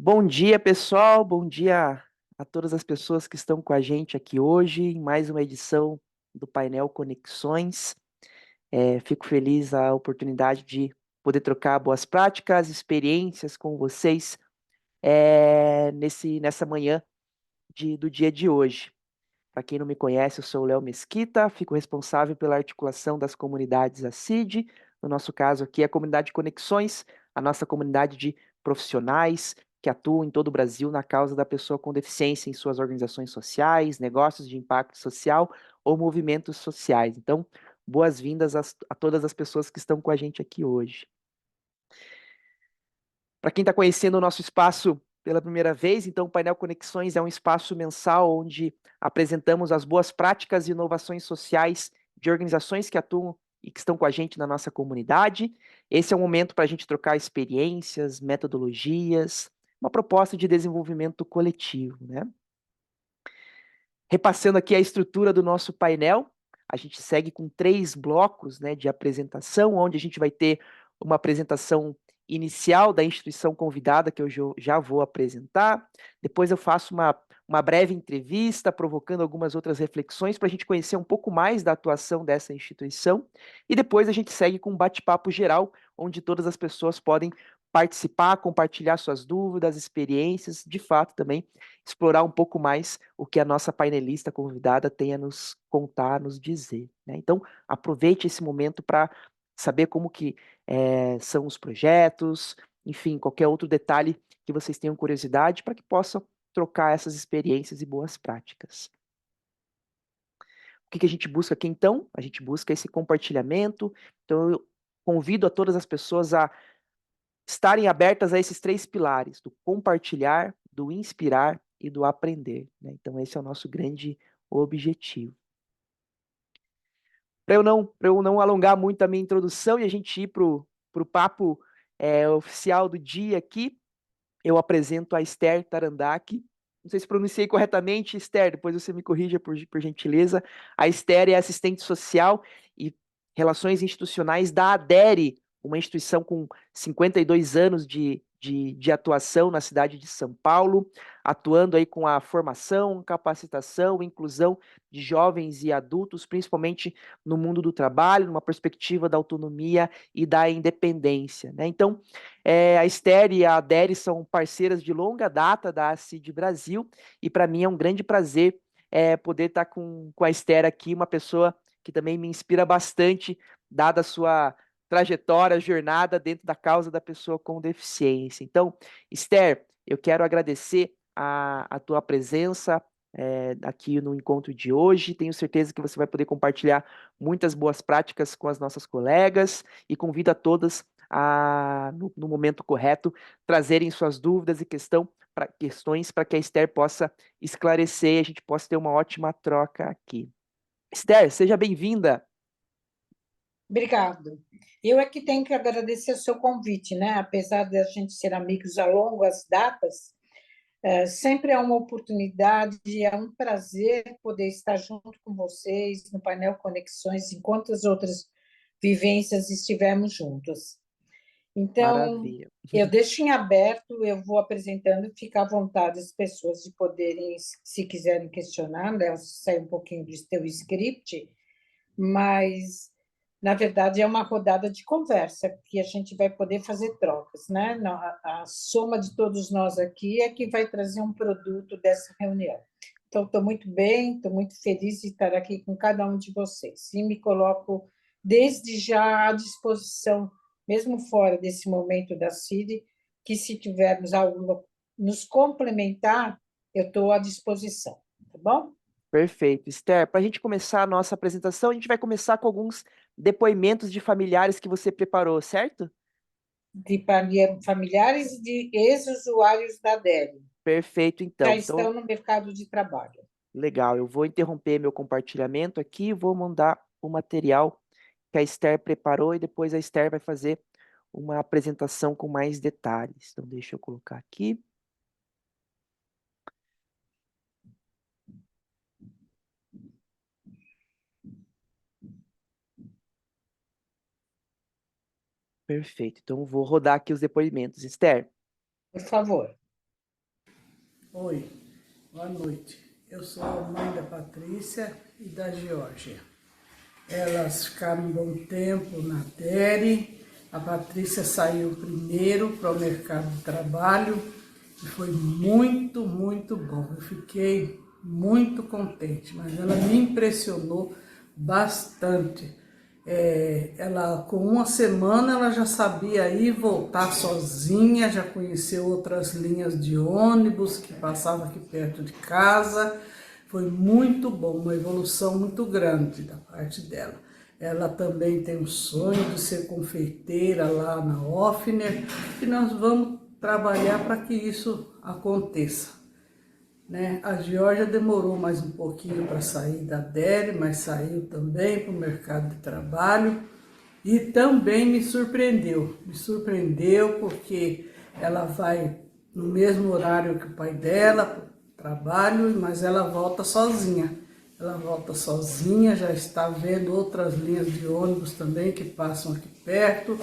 Bom dia, pessoal. Bom dia a todas as pessoas que estão com a gente aqui hoje em mais uma edição do painel Conexões. Fico feliz a oportunidade de poder trocar boas práticas, experiências com vocês nessa manhã do dia de hoje. Para quem não me conhece, eu sou o Léo Mesquita, fico responsável pela articulação das comunidades ACID, no nosso caso aqui a comunidade de Conexões, a nossa comunidade de profissionais que atuam em todo o Brasil na causa da pessoa com deficiência em suas organizações sociais, negócios de impacto social ou movimentos sociais. Então, boas-vindas a todas as pessoas que estão com a gente aqui hoje. Para quem está conhecendo o nosso espaço pela primeira vez, então o Painel Conexões é um espaço mensal onde apresentamos as boas práticas e inovações sociais de organizações que atuam e que estão com a gente na nossa comunidade. Esse é um momento para a gente trocar experiências, metodologias, uma proposta de desenvolvimento coletivo, né? Repassando aqui a estrutura do nosso painel, a gente segue com 3 blocos, né, de apresentação, onde a gente vai ter uma apresentação inicial da instituição convidada, que eu já vou apresentar. Depois eu faço uma breve entrevista, provocando algumas outras reflexões para a gente conhecer um pouco mais da atuação dessa instituição. E depois a gente segue com um bate-papo geral, onde todas as pessoas podem participar, compartilhar suas dúvidas, experiências, de fato também explorar um pouco mais o que a nossa painelista convidada tem a nos contar, a nos dizer, né? Então, aproveite esse momento para saber como que são os projetos, enfim, qualquer outro detalhe que vocês tenham curiosidade para que possam trocar essas experiências e boas práticas. O que que a gente busca aqui então? A gente busca esse compartilhamento. Então, eu convido a todas as pessoas a estarem abertas a esses 3 pilares, do compartilhar, do inspirar e do aprender, né? Então, esse é o nosso grande objetivo. Para eu não alongar muito a minha introdução e a gente ir para o papo oficial do dia aqui, eu apresento a Esther Tarandac. Não sei se pronunciei corretamente, Esther, depois você me corrija por gentileza. A Esther é assistente social e relações institucionais da ADERE, uma instituição com 52 anos de atuação na cidade de São Paulo, atuando aí com a formação, capacitação, inclusão de jovens e adultos, principalmente no mundo do trabalho, numa perspectiva da autonomia e da independência, né? Então, a Esther e a Adere são parceiras de longa data da ACID Brasil, e para mim é um grande prazer poder estar com a Esther aqui, uma pessoa que também me inspira bastante, dada a sua trajetória, jornada dentro da causa da pessoa com deficiência. Então, Esther, eu quero agradecer a tua presença aqui no encontro de hoje. Tenho certeza que você vai poder compartilhar muitas boas práticas com as nossas colegas e convido a todas no momento correto, trazerem suas dúvidas e questões para que a Esther possa esclarecer e a gente possa ter uma ótima troca aqui. Esther, seja bem-vinda. Obrigado. Eu é que tenho que agradecer o seu convite, né? Apesar de a gente ser amigos a longas datas, sempre é uma oportunidade, é um prazer poder estar junto com vocês no painel Conexões, enquanto as outras vivências estivermos juntos. Então, Maravilha. eu deixo em aberto, eu vou apresentando, fica à vontade as pessoas de poderem, se quiserem questionar, né? Sai um pouquinho do teu script, mas na verdade é uma rodada de conversa, porque a gente vai poder fazer trocas, né? A soma de todos nós aqui é que vai trazer um produto dessa reunião. Então, estou muito bem, estou muito feliz de estar aqui com cada um de vocês. E me coloco desde já à disposição, mesmo fora desse momento da CID, que se tivermos algo nos complementar, eu estou à disposição, tá bom? Perfeito. Esther, para a gente começar a nossa apresentação, a gente vai começar com alguns depoimentos de familiares que você preparou, certo? De familiares e de ex-usuários da DEB, Perfeito, já então. Então, estão no mercado de trabalho. legal. Eu vou interromper meu compartilhamento aqui e vou mandar o material que a Esther preparou e depois a Esther vai fazer uma apresentação com mais detalhes. Então, deixa eu colocar aqui. Perfeito. Então, eu vou rodar aqui os depoimentos. Esther, Por favor. Oi, boa noite. Eu sou a mãe da Patrícia e da Geórgia. Elas ficaram um bom tempo na DERE. A Patrícia saiu primeiro para o mercado de trabalho e foi muito, muito bom. Eu fiquei muito contente, mas ela me impressionou bastante. Ela, com uma semana, ela já sabia ir e voltar sozinha, já conheceu outras linhas de ônibus que passavam aqui perto de casa. Foi muito bom, uma evolução muito grande da parte dela. Ela também tem o sonho de ser confeiteira lá na Offner e nós vamos trabalhar para que isso aconteça. Né? A Geórgia demorou mais um pouquinho para sair da DERE, mas saiu também para o mercado de trabalho e também me surpreendeu. Me surpreendeu porque ela vai no mesmo horário que o pai dela, para o trabalho, mas ela volta sozinha. Ela volta sozinha, já está vendo outras linhas de ônibus também que passam aqui perto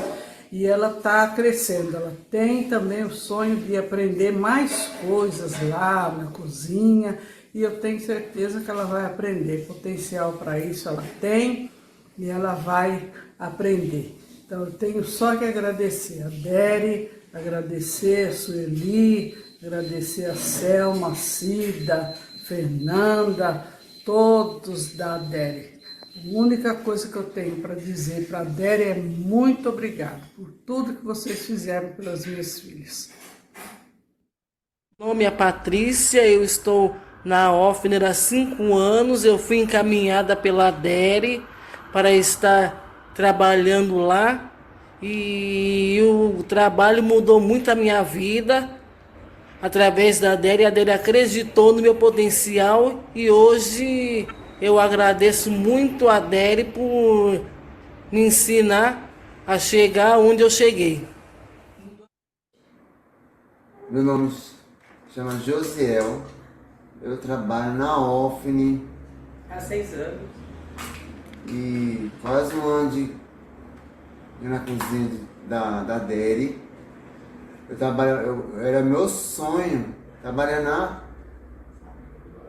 e ela está crescendo. Ela tem também o sonho de aprender mais coisas lá na cozinha e eu tenho certeza que ela vai aprender. Potencial para isso ela tem e ela vai aprender. Então eu tenho só que agradecer a Dere, agradecer a Sueli, agradecer a Selma, a Cida, Fernanda, todos da Dere. A única coisa que eu tenho para dizer para a Dere é muito obrigado por tudo que vocês fizeram pelas minhas filhas. Meu nome é Patrícia, eu estou na Offner há 5 anos. Eu fui encaminhada pela DERE para estar trabalhando lá e o trabalho mudou muito a minha vida. Através da DERE, a DERE acreditou no meu potencial e hoje eu agradeço muito a DERE por me ensinar a chegar onde eu cheguei. Meu nome se chama Josiel, eu trabalho na OFNI Há 6 anos. e quase um ano na cozinha da Dere. Era meu sonho trabalhar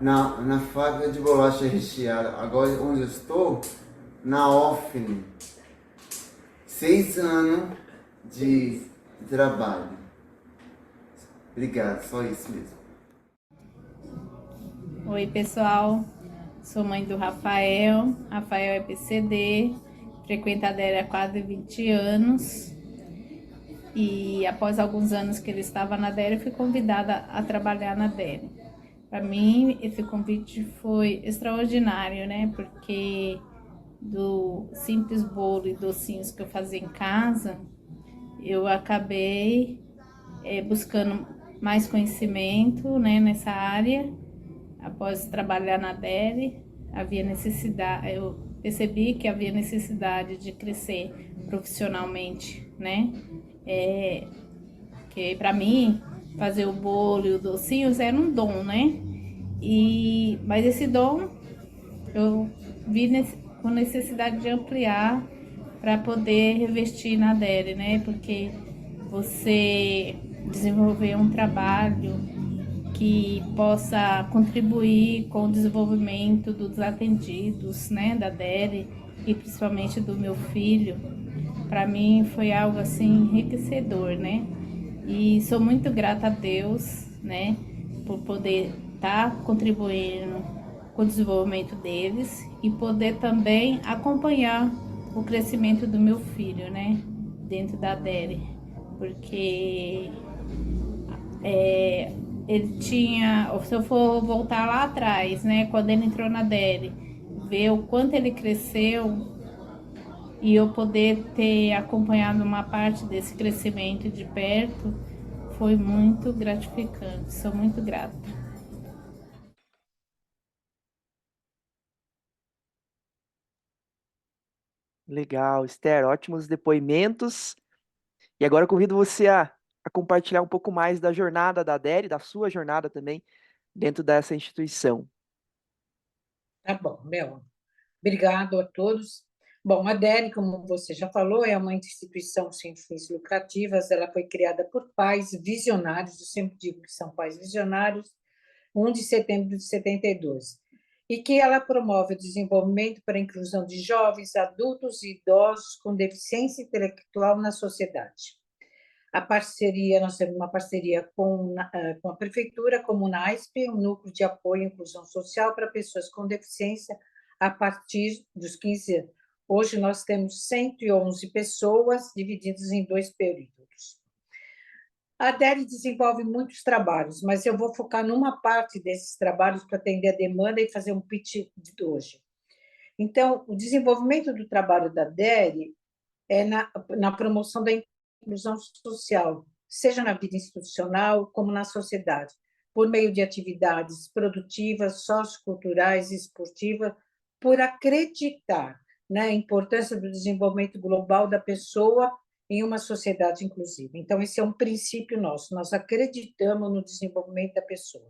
na fábrica de bolacha recheada. Agora onde eu estou, na OFNI. 6 anos de trabalho. Obrigado, só isso mesmo. Oi, pessoal. Sou mãe do Rafael. Rafael é PCD, frequenta a DERE há quase 20 anos. E após alguns anos que ele estava na DERE, eu fui convidada a trabalhar na DERE. Para mim, esse convite foi extraordinário, né? Porque do simples bolo e docinhos que eu fazia em casa, eu acabei buscando mais conhecimento, né, nessa área. Após trabalhar na DERE, eu percebi que havia necessidade de crescer profissionalmente, né? Que para mim fazer o bolo e os docinhos era um dom, né? Mas esse dom eu vi com necessidade de ampliar para poder revestir na DERE, né? Porque você desenvolver um trabalho que possa contribuir com o desenvolvimento dos atendidos, né, da DERE e principalmente do meu filho, para mim foi algo assim enriquecedor, né? E sou muito grata a Deus, né, por poder estar contribuindo com o desenvolvimento deles e poder também acompanhar o crescimento do meu filho, né, dentro da DERE, porque ele tinha, se eu for voltar lá atrás, né, quando ele entrou na DERE, ver o quanto ele cresceu e eu poder ter acompanhado uma parte desse crescimento de perto, foi muito gratificante, sou muito grata. Legal, Esther, ótimos depoimentos. E agora eu convido você a compartilhar um pouco mais da jornada da DERE, da sua jornada também, dentro dessa instituição. Tá bom, Bel. Obrigado a todos. Bom, a DERE, como você já falou, é uma instituição sem fins lucrativas. Ela foi criada por pais visionários, eu sempre digo que são pais visionários, 1 de setembro de 72, e que ela promove o desenvolvimento para a inclusão de jovens, adultos e idosos com deficiência intelectual na sociedade. Nós temos uma parceria com a Prefeitura, como o NASP, um núcleo de apoio e inclusão social para pessoas com deficiência a partir dos 15 anos. Hoje nós temos 111 pessoas divididas em 2 períodos. A DERE desenvolve muitos trabalhos, mas eu vou focar numa parte desses trabalhos para atender a demanda e fazer um pitch de hoje. Então, o desenvolvimento do trabalho da DERE é na promoção da inclusão social, seja na vida institucional como na sociedade, por meio de atividades produtivas, socioculturais e esportivas, por acreditar na importância do desenvolvimento global da pessoa em uma sociedade inclusiva. Então, esse é um princípio nosso, nós acreditamos no desenvolvimento da pessoa.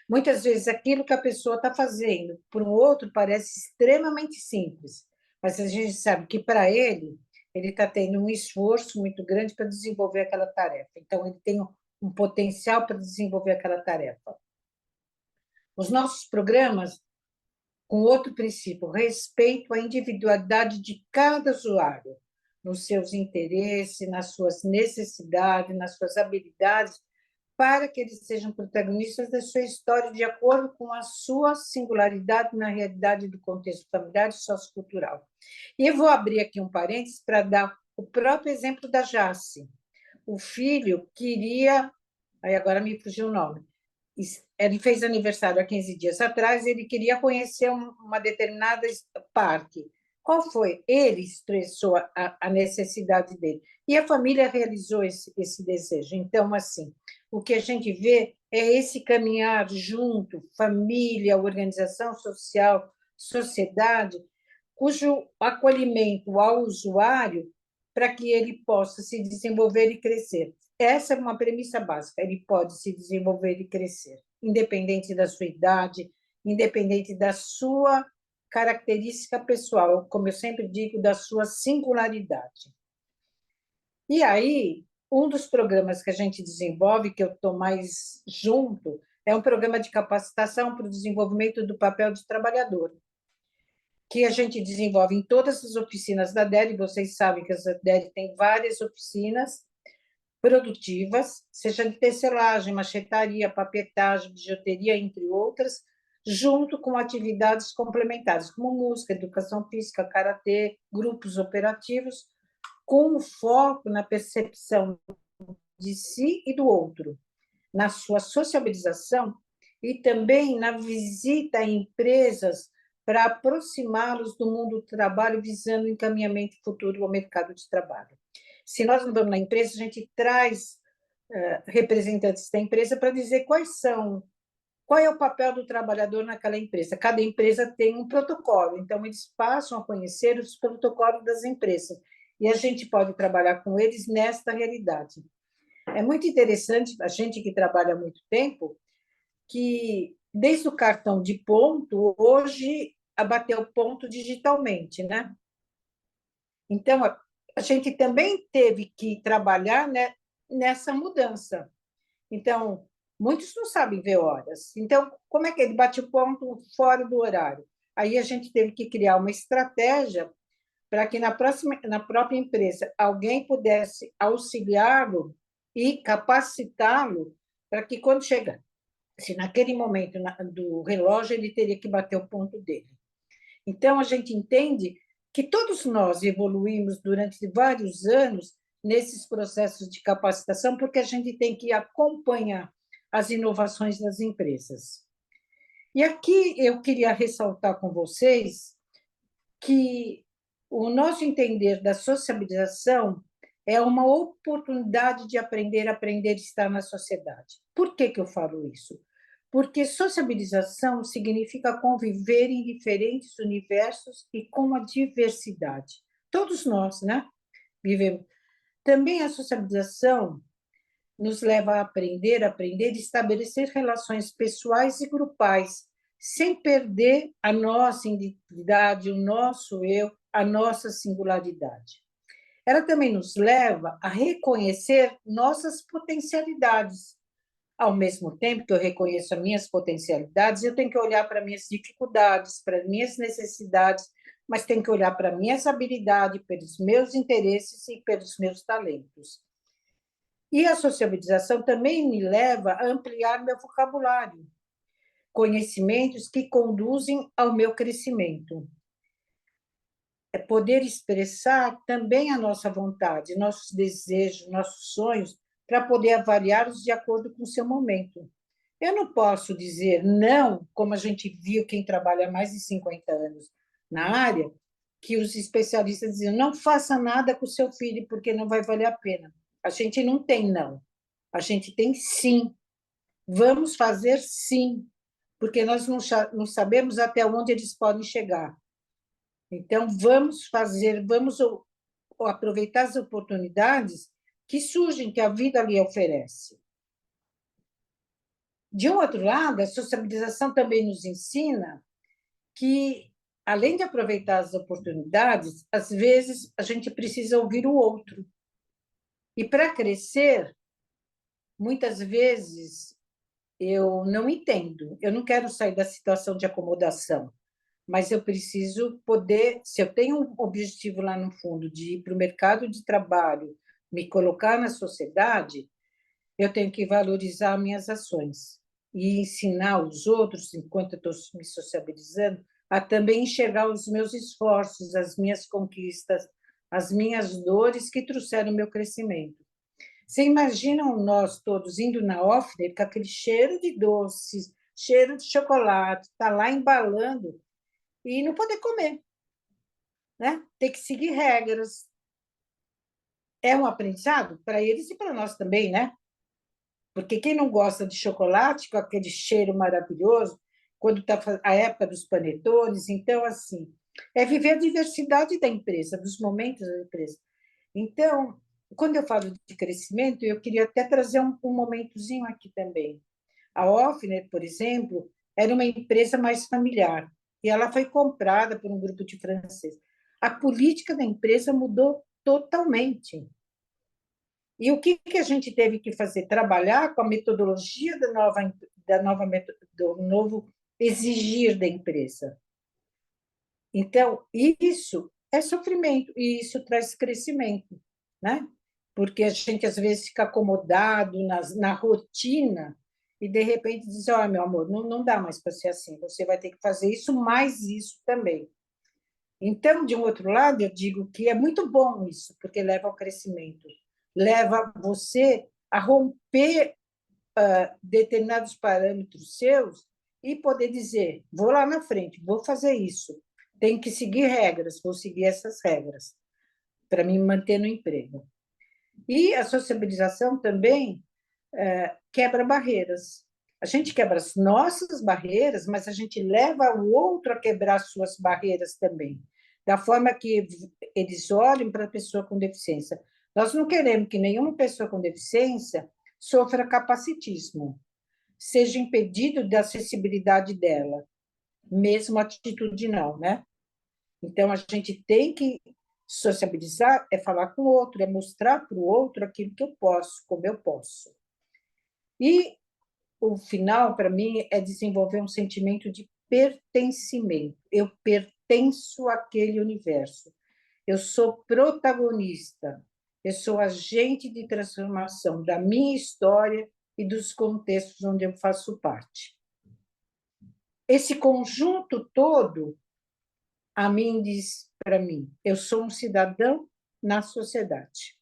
Muitas vezes, aquilo que a pessoa está fazendo para um outro parece extremamente simples, mas a gente sabe que, para ele está tendo um esforço muito grande para desenvolver aquela tarefa. Então, ele tem um potencial para desenvolver aquela tarefa. Os nossos programas, com outro princípio, respeito à individualidade de cada usuário, nos seus interesses, nas suas necessidades, nas suas habilidades, para que eles sejam protagonistas da sua história de acordo com a sua singularidade na realidade do contexto familiar e sociocultural. E eu vou abrir aqui um parênteses para dar o próprio exemplo da Jace. O filho queria, aí agora me fugiu o nome, ele fez aniversário há 15 dias atrás, ele queria conhecer uma determinada parque. Qual foi? Ele expressou a necessidade dele. E a família realizou esse desejo. Então, assim, o que a gente vê é esse caminhar junto, família, organização social, sociedade, cujo acolhimento ao usuário para que ele possa se desenvolver e crescer. Essa é uma premissa básica, ele pode se desenvolver e crescer, independente da sua idade, independente da sua característica pessoal, como eu sempre digo, da sua singularidade. E aí, um dos programas que a gente desenvolve, que eu estou mais junto, é um programa de capacitação para o desenvolvimento do papel de trabalhador, que a gente desenvolve em todas as oficinas da DERE. Vocês sabem que a DERE tem várias oficinas produtivas, seja de tecelagem, machetaria, papetagem, bijuteria, entre outras, junto com atividades complementares, como música, educação física, karatê, grupos operativos, com foco na percepção de si e do outro, na sua sociabilização e também na visita a empresas para aproximá-los do mundo do trabalho, visando o encaminhamento futuro ao mercado de trabalho. Se nós não vamos na empresa, a gente traz representantes da empresa para dizer qual é o papel do trabalhador naquela empresa. Cada empresa tem um protocolo, então eles passam a conhecer os protocolos das empresas, e a gente pode trabalhar com eles nesta realidade. É muito interessante, a gente que trabalha há muito tempo, que desde o cartão de ponto, hoje abateu ponto digitalmente, né? Então, a gente também teve que trabalhar, né, nessa mudança. Então, muitos não sabem ver horas. Então, como é que ele bate o ponto fora do horário? Aí a gente teve que criar uma estratégia para que na própria empresa alguém pudesse auxiliá-lo e capacitá-lo para que, quando chegar, se naquele momento do relógio, ele teria que bater o ponto dele. Então, a gente entende que todos nós evoluímos durante vários anos nesses processos de capacitação, porque a gente tem que acompanhar as inovações das empresas. E aqui eu queria ressaltar com vocês que o nosso entender da sociabilização é uma oportunidade de aprender e estar na sociedade. Por que eu falo isso? Porque sociabilização significa conviver em diferentes universos e com a diversidade. Todos nós, né, vivemos. Também a sociabilização nos leva a aprender e estabelecer relações pessoais e grupais, sem perder a nossa individualidade, o nosso eu, a nossa singularidade. Ela também nos leva a reconhecer nossas potencialidades, Ao mesmo tempo que eu reconheço as minhas potencialidades, eu tenho que olhar para minhas dificuldades, para minhas necessidades, mas tenho que olhar para minhas habilidades, pelos meus interesses e pelos meus talentos. E a sociabilização também me leva a ampliar meu vocabulário, conhecimentos que conduzem ao meu crescimento. É poder expressar também a nossa vontade, nossos desejos, nossos sonhos, para poder avaliá-los de acordo com o seu momento. Eu não posso dizer não, como a gente viu quem trabalha há mais de 50 anos na área, que os especialistas diziam, não faça nada com o seu filho, porque não vai valer a pena. A gente não tem não, a gente tem sim. Vamos fazer sim, porque nós não sabemos até onde eles podem chegar. Então, vamos fazer, vamos aproveitar as oportunidades que surgem, que a vida lhe oferece. De um outro lado, a sociabilização também nos ensina que, além de aproveitar as oportunidades, às vezes a gente precisa ouvir o outro. E para crescer, muitas vezes eu não entendo, eu não quero sair da situação de acomodação, mas eu preciso poder, se eu tenho um objetivo lá no fundo de ir para o mercado de trabalho, me colocar na sociedade, eu tenho que valorizar minhas ações e ensinar os outros, enquanto eu estou me sociabilizando, a também enxergar os meus esforços, as minhas conquistas, as minhas dores que trouxeram o meu crescimento. Você imagina nós todos indo na Offner com aquele cheiro de doces, cheiro de chocolate, tá lá embalando e não poder comer, né? Ter que seguir regras. É um aprendizado para eles e para nós também, né? Porque quem não gosta de chocolate com aquele cheiro maravilhoso, quando está a época dos panetones, então, assim, é viver a diversidade da empresa, dos momentos da empresa. Então, quando eu falo de crescimento, eu queria até trazer um momentozinho aqui também. A Offner, por exemplo, era uma empresa mais familiar, e ela foi comprada por um grupo de franceses. A política da empresa mudou totalmente. E o que a gente teve que fazer? Trabalhar com a metodologia do novo exigir da empresa. Então, isso é sofrimento, e isso traz crescimento, né? Porque a gente, às vezes, fica acomodado na rotina e, de repente, diz, ó, meu amor, não dá mais para ser assim, você vai ter que fazer isso, mais isso também. Então, de um outro lado, eu digo que é muito bom isso, porque leva ao crescimento, leva você a romper determinados parâmetros seus e poder dizer, vou lá na frente, vou fazer isso, tenho que seguir regras, vou seguir essas regras para me manter no emprego. E a sociabilização também quebra barreiras. A gente quebra as nossas barreiras, mas a gente leva o outro a quebrar suas barreiras também, da forma que eles olhem para a pessoa com deficiência. Nós não queremos que nenhuma pessoa com deficiência sofra capacitismo, seja impedido da acessibilidade dela, mesmo atitudinal, né? Então, a gente tem que sociabilizar, é falar com o outro, é mostrar para o outro aquilo que eu posso, como eu posso. E o final, para mim, é desenvolver um sentimento de pertencimento. Eu pertenço àquele universo. Eu sou protagonista. Eu sou agente de transformação da minha história e dos contextos onde eu faço parte. Esse conjunto todo, a mim diz para mim, eu sou um cidadão na sociedade.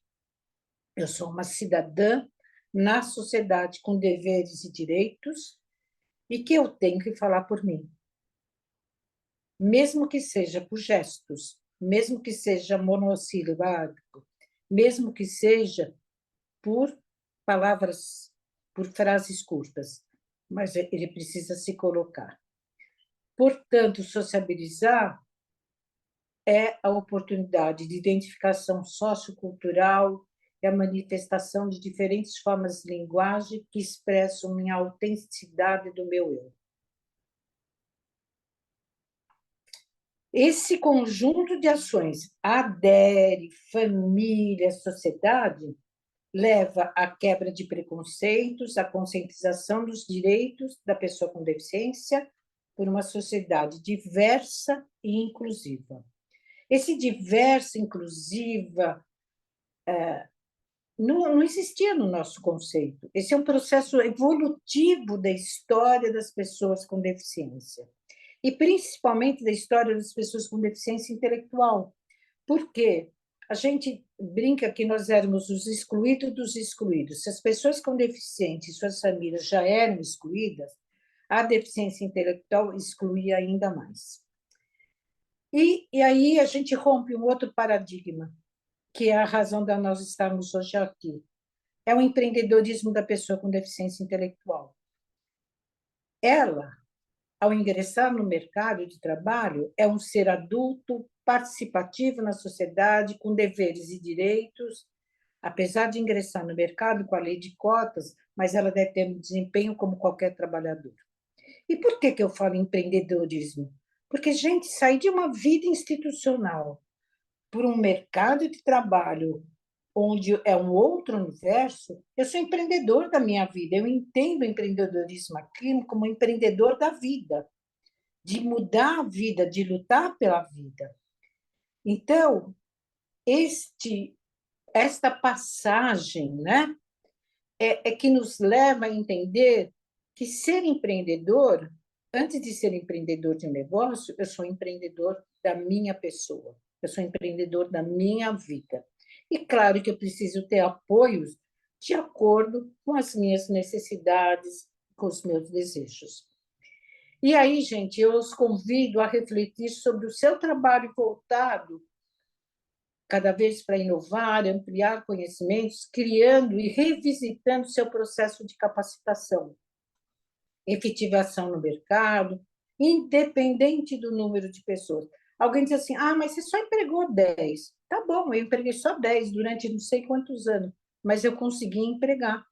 Eu sou uma cidadã na sociedade com deveres e direitos e que eu tenho que falar por mim. Mesmo que seja por gestos, mesmo que seja monossilábico, mesmo que seja por palavras, por frases curtas, mas ele precisa se colocar. Portanto, sociabilizar é a oportunidade de identificação sociocultural e a manifestação de diferentes formas de linguagem que expressam minha autenticidade do meu eu. Esse conjunto de ações, adere, família, sociedade, leva à quebra de preconceitos, à conscientização dos direitos da pessoa com deficiência por uma sociedade diversa e inclusiva. Esse diversa, inclusiva, não existia no nosso conceito. Esse é um processo evolutivo da história das pessoas com deficiência, e principalmente da história das pessoas com deficiência intelectual. Por quê? A gente brinca que nós éramos os excluídos dos excluídos. Se as pessoas com deficiência e suas famílias já eram excluídas, a deficiência intelectual excluía ainda mais. E aí a gente rompe um outro paradigma, que é a razão de nós estarmos hoje aqui. É o empreendedorismo da pessoa com deficiência intelectual. Ela, ao ingressar no mercado de trabalho, é um ser adulto, participativo na sociedade, com deveres e direitos, apesar de ingressar no mercado com a lei de cotas, mas ela deve ter um desempenho como qualquer trabalhador. E por que eu falo empreendedorismo? Porque, gente, sair de uma vida institucional por um mercado de trabalho onde é um outro universo, eu sou empreendedor da minha vida, eu entendo o empreendedorismo aqui como empreendedor da vida, de mudar a vida, de lutar pela vida. Então, esta passagem, né, é que nos leva a entender que ser empreendedor, antes de ser empreendedor de um negócio, eu sou empreendedor da minha pessoa, eu sou empreendedor da minha vida. E claro que eu preciso ter apoios de acordo com as minhas necessidades, com os meus desejos. E aí, gente, eu os convido a refletir sobre o seu trabalho voltado cada vez para inovar, ampliar conhecimentos, criando e revisitando seu processo de capacitação, efetivação no mercado, independente do número de pessoas. Alguém diz assim, mas você só empregou 10. Tá bom, eu empreguei só 10 durante não sei quantos anos, mas eu consegui empregar.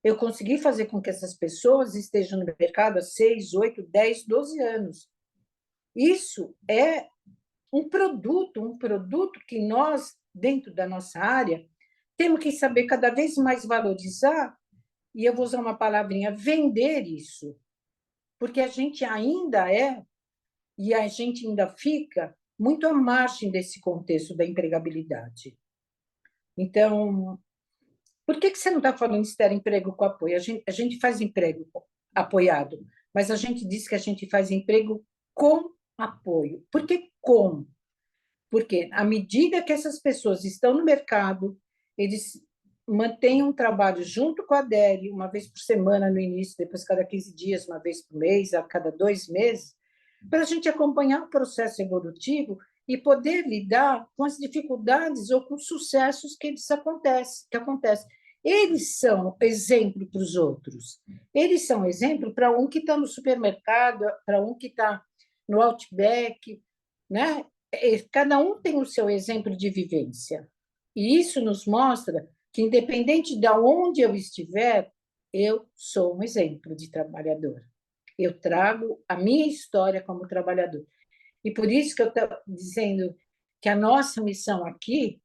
Eu consegui fazer com que essas pessoas estejam no mercado há 6, 8, 10, 12 anos. Isso é um produto que nós, dentro da nossa área, temos que saber cada vez mais valorizar, e eu vou usar uma palavrinha, vender isso, porque a gente ainda e a gente ainda fica muito à margem desse contexto da empregabilidade. Então, por que você não está falando de ter emprego com apoio? A gente faz emprego apoiado, mas a gente diz que a gente faz emprego com apoio. Por que com? Porque, à medida que essas pessoas estão no mercado, eles mantêm um trabalho junto com a DERE, uma vez por semana no início, depois cada 15 dias, uma vez por mês, a cada 2 meses, para a gente acompanhar o processo evolutivo e poder lidar com as dificuldades ou com os sucessos que acontecem. Eles são exemplo para os outros. Eles são exemplo para um que está no supermercado, para um que está no Outback, né? Cada um tem o seu exemplo de vivência. E isso nos mostra que, independente de onde eu estiver, eu sou um exemplo de trabalhador. Eu trago a minha história como trabalhador. E por isso que eu estou dizendo que a nossa missão aqui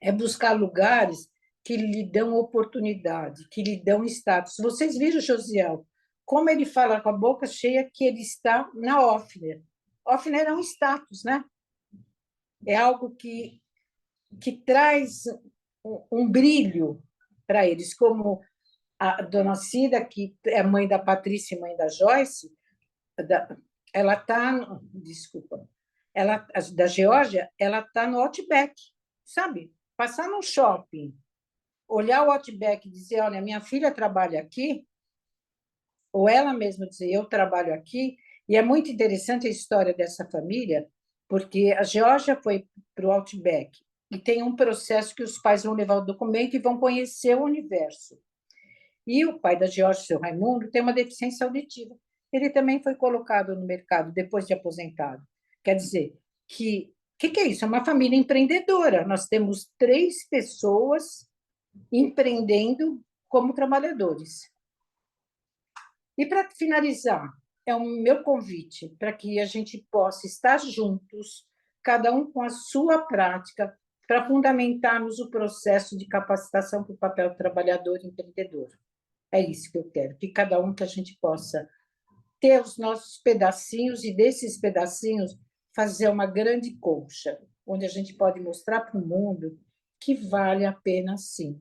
é buscar lugares que lhe dão oportunidade, que lhe dão status. Vocês viram, Josiel, como ele fala com a boca cheia que ele está na Offner. Offner é um status, né? É algo que traz um brilho para eles, como a dona Cida, que é mãe da Patrícia e mãe da Joyce, ela está, desculpa, ela, da Geórgia, ela está no Outback, sabe? Passar no shopping, olhar o Outback e dizer, olha, minha filha trabalha aqui, ou ela mesma dizer, eu trabalho aqui, e é muito interessante a história dessa família, porque a Geórgia foi para o Outback, e tem um processo que os pais vão levar o documento e vão conhecer o universo. E o pai da Geórgia, seu Raimundo, tem uma deficiência auditiva. Ele também foi colocado no mercado depois de aposentado. Quer dizer, que é isso? É uma família empreendedora. Nós temos 3 pessoas empreendendo como trabalhadores. E, para finalizar, é o meu convite para que a gente possa estar juntos, cada um com a sua prática, para fundamentarmos o processo de capacitação para o papel trabalhador e empreendedor. É isso que eu quero, que cada um que a gente possa ter os nossos pedacinhos e desses pedacinhos fazer uma grande colcha, onde a gente pode mostrar para o mundo que vale a pena, sim,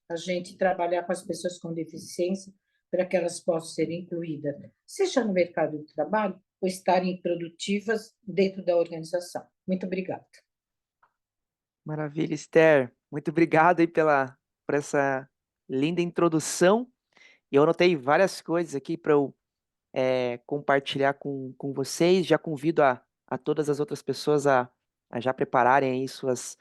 a gente trabalhar com as pessoas com deficiência para que elas possam ser incluídas, seja no mercado de trabalho ou estarem produtivas dentro da organização. Muito obrigada. Maravilha, Esther. Muito obrigado aí por essa linda introdução. E eu anotei várias coisas aqui para eu compartilhar com vocês. Já convido a todas as outras pessoas a já prepararem aí suas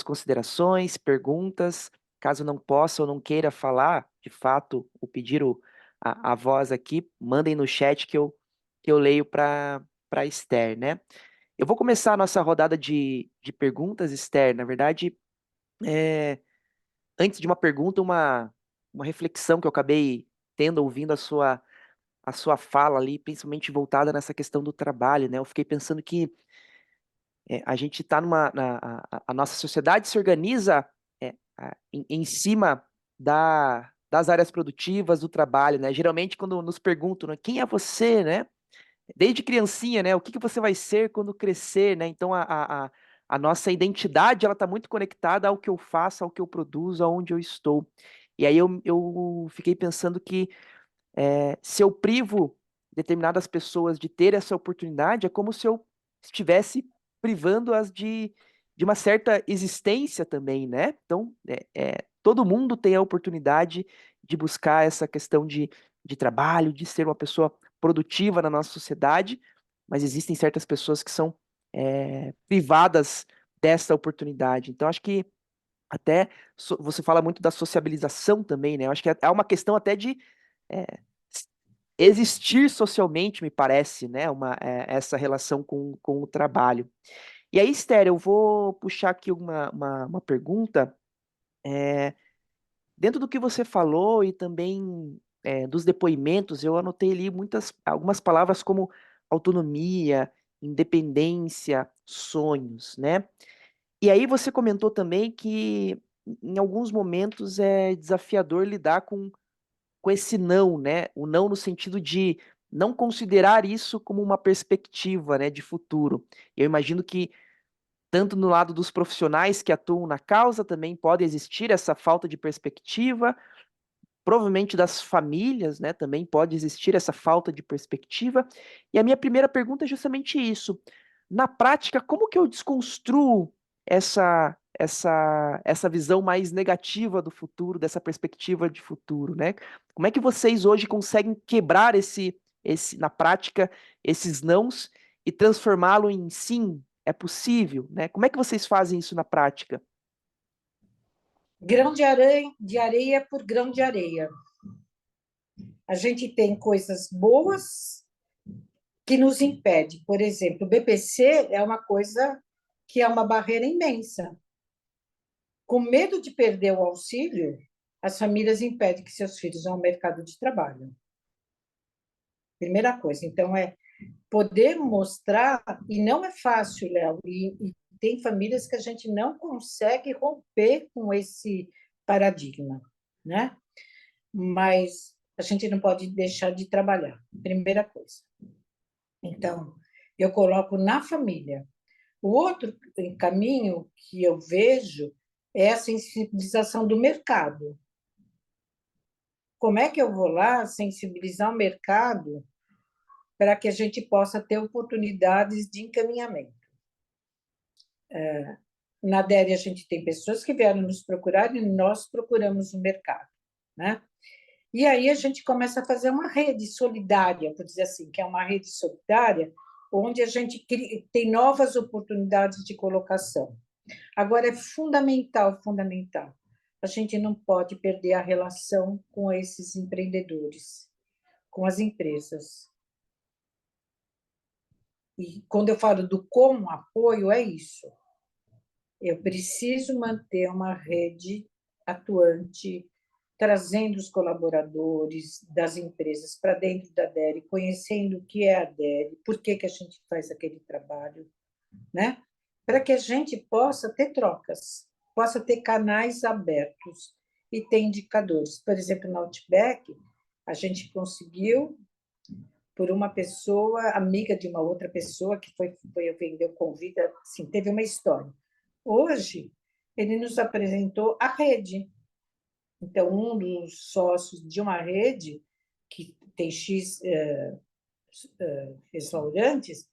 considerações, perguntas. Caso não possa ou não queira falar, de fato, ou pedir a voz aqui, mandem no chat que eu leio para Esther, né? Eu vou começar a nossa rodada de perguntas, Esther. Na verdade, é, antes de uma pergunta, uma reflexão que eu acabei tendo ouvindo a sua fala ali, principalmente voltada nessa questão do trabalho, né? Eu fiquei pensando que a gente está a nossa sociedade se organiza em cima das áreas produtivas do trabalho, né? Geralmente quando nos perguntam, né, quem é você, né? Desde criancinha, né? O que você vai ser quando crescer, né? Então a nossa identidade ela está muito conectada ao que eu faço, ao que eu produzo, aonde eu estou. E aí eu fiquei pensando que se eu privo determinadas pessoas de ter essa oportunidade, é como se eu estivesse privando-as de uma certa existência também, né? Então, todo mundo tem a oportunidade de buscar essa questão de trabalho, de ser uma pessoa produtiva na nossa sociedade, mas existem certas pessoas que são privadas dessa oportunidade. Então, acho que até você fala muito da sociabilização também, né? Eu acho que é uma questão até de é, existir socialmente, me parece, né? Essa relação com o trabalho. E aí, Esther, eu vou puxar aqui uma pergunta. é, Dentro do que você falou e também dos depoimentos, eu anotei ali algumas palavras como autonomia, independência, sonhos, né? E aí você comentou também que em alguns momentos é desafiador lidar com esse não, né? O não no sentido de não considerar isso como uma perspectiva, né, de futuro. Eu imagino que tanto no lado dos profissionais que atuam na causa também pode existir essa falta de perspectiva, provavelmente das famílias, né, também pode existir essa falta de perspectiva. E a minha primeira pergunta é justamente isso. Na prática, como que eu desconstruo essa visão mais negativa do futuro, dessa perspectiva de futuro, né? Como é que vocês hoje conseguem quebrar na prática, esses nãos e transformá-lo em sim, é possível, né? Como é que vocês fazem isso na prática? Grão de areia por grão de areia. A gente tem coisas boas que nos impede. Por exemplo, o BPC é uma coisa que é uma barreira imensa. Com medo de perder o auxílio, as famílias impedem que seus filhos vão ao mercado de trabalho. Primeira coisa. Então, é poder mostrar, e não é fácil, Léo, e tem famílias que a gente não consegue romper com esse paradigma, né? Mas a gente não pode deixar de trabalhar, primeira coisa. Então, eu coloco na família. O outro caminho que eu vejo é a sensibilização do mercado. Como é que eu vou lá sensibilizar o mercado para que a gente possa ter oportunidades de encaminhamento? Na DERE, a gente tem pessoas que vieram nos procurar e nós procuramos o mercado, né? E aí a gente começa a fazer uma rede solidária, vou dizer assim, que é uma rede solidária, onde a gente tem novas oportunidades de colocação. Agora, é fundamental, fundamental. A gente não pode perder a relação com esses empreendedores, com as empresas. E quando eu falo do com apoio, é isso. Eu preciso manter uma rede atuante, trazendo os colaboradores das empresas para dentro da DERE, conhecendo o que é a DERE, por que a gente faz aquele trabalho, né? para que a gente possa ter trocas, possa ter canais abertos e ter indicadores. Por exemplo, na Outback, a gente conseguiu, por uma pessoa, amiga de uma outra pessoa, que foi vender o convite, assim, teve uma história. Hoje, ele nos apresentou a rede. Então, um dos sócios de uma rede, que tem X restaurantes,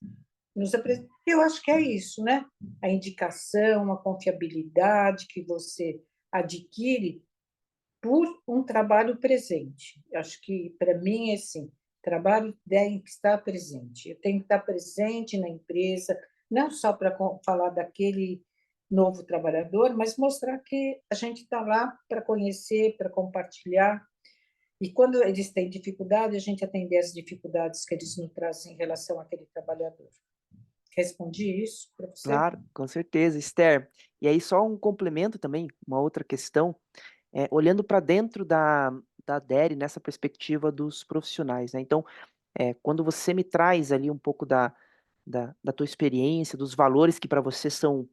eu acho que é isso, né? A indicação, a confiabilidade que você adquire por um trabalho presente. Eu acho que, para mim, é assim, trabalho tem que estar presente. Eu tenho que estar presente na empresa, não só para falar daquele novo trabalhador, mas mostrar que a gente está lá para conhecer, para compartilhar. E quando eles têm dificuldade, a gente atender as dificuldades que eles nos trazem em relação àquele trabalhador. Respondi isso para você? Claro, com certeza, Esther. E aí, só um complemento também, uma outra questão, olhando para dentro da DERE, nessa perspectiva dos profissionais, né? Então, quando você me traz ali um pouco da tua experiência, dos valores que para você são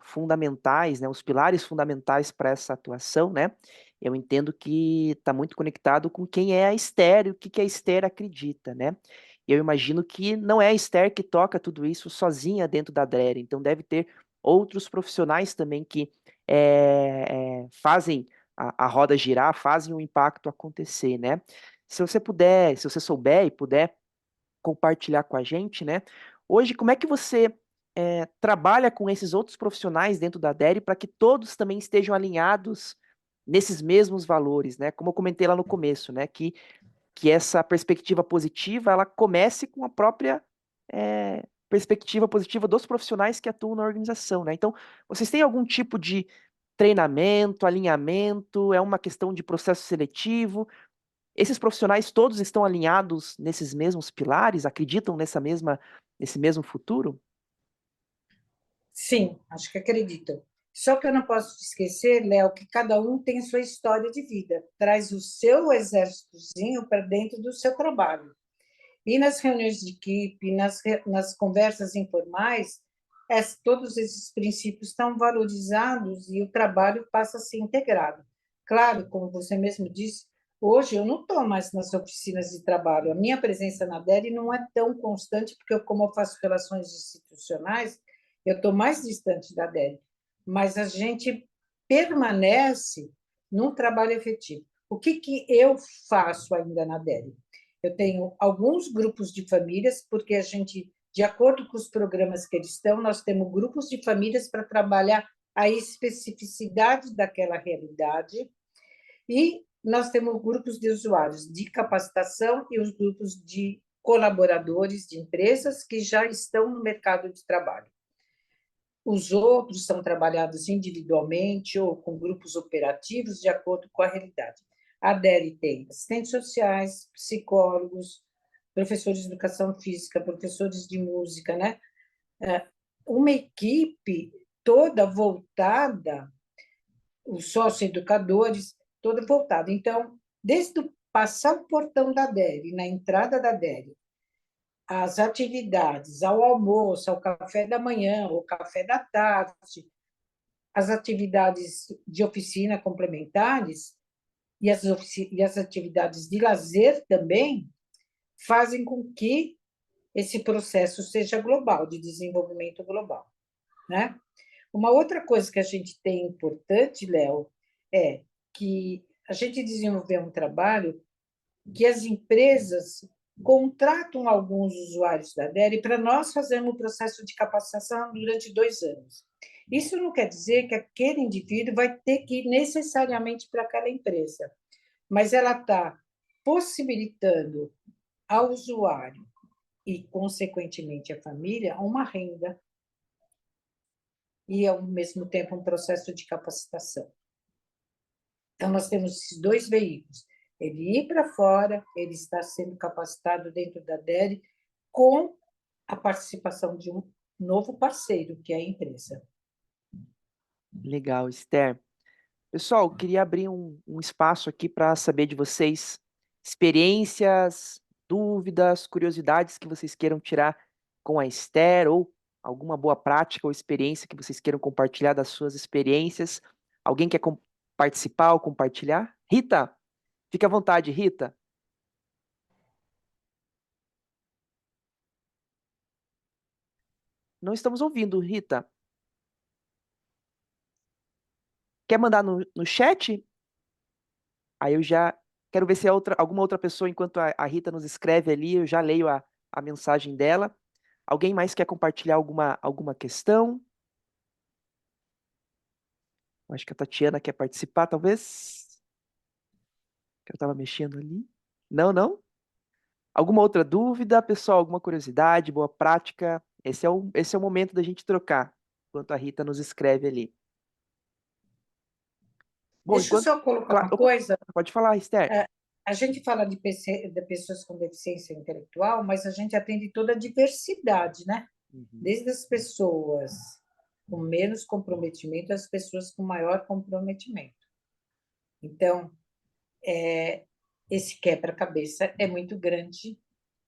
fundamentais, né? Os pilares fundamentais para essa atuação, né? Eu entendo que está muito conectado com quem é a Esther e o que que a Esther acredita, né? Eu imagino que não é a Esther que toca tudo isso sozinha dentro da DRE, então deve ter outros profissionais também que fazem a roda girar, fazem o impacto acontecer, né? Se você puder, se você souber e puder compartilhar com a gente, né? Hoje, como é que você trabalha com esses outros profissionais dentro da DERE para que todos também estejam alinhados nesses mesmos valores, né? Como eu comentei lá no começo, né? Que essa perspectiva positiva ela comece com a própria perspectiva positiva dos profissionais que atuam na organização, né? Então, vocês têm algum tipo de treinamento, alinhamento? É uma questão de processo seletivo? Esses profissionais todos estão alinhados nesses mesmos pilares? Acreditam nesse mesmo futuro? Sim, acho que acreditam. Só que eu não posso esquecer, Léo, que cada um tem sua história de vida, traz o seu exércitozinho para dentro do seu trabalho. E nas reuniões de equipe, nas conversas informais, todos esses princípios estão valorizados e o trabalho passa a ser integrado. Claro, como você mesmo disse, hoje eu não estou mais nas oficinas de trabalho. A minha presença na DERE não é tão constante, porque como eu faço relações institucionais, eu estou mais distante da DERE. Mas a gente permanece num trabalho efetivo. O que eu faço ainda na DERE? Eu tenho alguns grupos de famílias, porque a gente, de acordo com os programas que eles estão, nós temos grupos de famílias para trabalhar a especificidade daquela realidade, e nós temos grupos de usuários de capacitação e os grupos de colaboradores de empresas que já estão no mercado de trabalho. Os outros são trabalhados individualmente ou com grupos operativos, de acordo com a realidade. A DERE tem assistentes sociais, psicólogos, professores de educação física, professores de música, né? Uma equipe toda voltada, os socioeducadores, toda voltada. Então, desde o passar o portão da DERE, na entrada da DERE, as atividades, ao almoço, ao café da manhã, ao café da tarde, as atividades de oficina complementares e as atividades de lazer também fazem com que esse processo seja global, de desenvolvimento global, né? Uma outra coisa que a gente tem importante, Léo, é que a gente desenvolveu um trabalho que as empresas contratam alguns usuários da DERE para nós fazermos o processo de capacitação durante 2 anos. Isso não quer dizer que aquele indivíduo vai ter que ir necessariamente para aquela empresa, mas ela está possibilitando ao usuário e, consequentemente, à família, uma renda e, ao mesmo tempo, um processo de capacitação. Então, nós temos esses 2 veículos. Ele ir para fora, ele está sendo capacitado dentro da DERE com a participação de um novo parceiro, que é a empresa. Legal, Esther. Pessoal, eu queria abrir um espaço aqui para saber de vocês experiências, dúvidas, curiosidades que vocês queiram tirar com a Esther ou alguma boa prática ou experiência que vocês queiram compartilhar das suas experiências? Alguém quer participar ou compartilhar? Rita, fique à vontade, Rita. Não estamos ouvindo, Rita. Quer mandar no chat? Aí eu já quero ver se alguma outra pessoa, enquanto a Rita nos escreve ali, eu já leio a mensagem dela. Alguém mais quer compartilhar alguma questão? Acho que a Tatiana quer participar, talvez. Que eu estava mexendo ali. Não, não? Alguma outra dúvida, pessoal? Alguma curiosidade, boa prática? Esse é o momento da gente trocar, enquanto a Rita nos escreve ali. Bom, Deixa eu só colocar uma Opa, coisa. pode falar, Esther. A gente fala de pessoas com deficiência intelectual, mas a gente atende toda a diversidade, né? Uhum. Desde as pessoas com menos comprometimento às pessoas com maior comprometimento. Então, esse quebra-cabeça é muito grande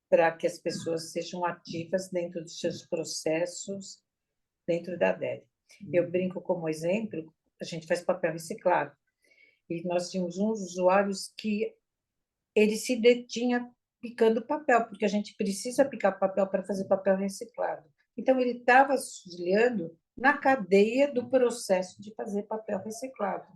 para que as pessoas sejam ativas dentro dos seus processos, dentro da DERE. Eu brinco como exemplo, a gente faz papel reciclado. E nós tínhamos uns usuários que ele se detinha picando papel, porque a gente precisa picar papel para fazer papel reciclado. Então, ele estava auxiliando na cadeia do processo de fazer papel reciclado.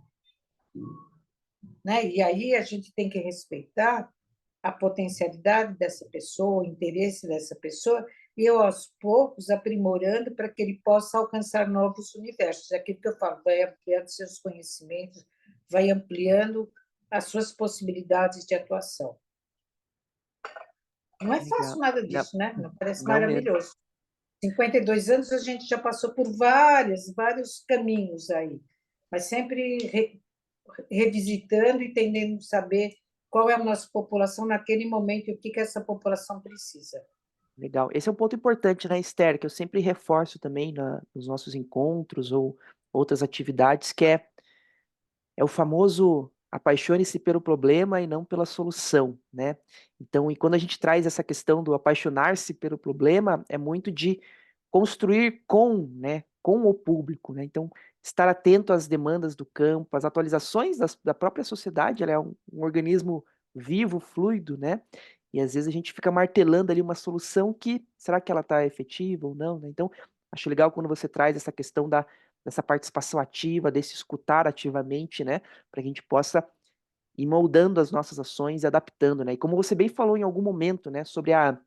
Né? E aí a gente tem que respeitar a potencialidade dessa pessoa, o interesse dessa pessoa, e eu, aos poucos, aprimorando para que ele possa alcançar novos universos. É aquilo que eu falo, vai ampliando seus conhecimentos, vai ampliando as suas possibilidades de atuação. Não é fácil nada disso, né? Não parece maravilhoso. 52 anos a gente já passou por vários caminhos aí, mas sempre revisitando e tendendo saber qual é a nossa população naquele momento e o que essa população precisa. Legal. Esse é um ponto importante, né, Esther, que eu sempre reforço também nos nossos encontros ou outras atividades, que é o famoso apaixone-se pelo problema e não pela solução, né? Então, e quando a gente traz essa questão do apaixonar-se pelo problema, é muito de construir né, com o público, né? Então, estar atento às demandas do campo, às atualizações da própria sociedade, ela é um organismo vivo, fluido, né? E às vezes a gente fica martelando ali uma solução que, será que ela está efetiva ou não, né? Então, acho legal quando você traz essa questão dessa participação ativa, desse escutar ativamente, né? Para que a gente possa ir moldando as nossas ações e adaptando, né? E como você bem falou em algum momento, né, sobre a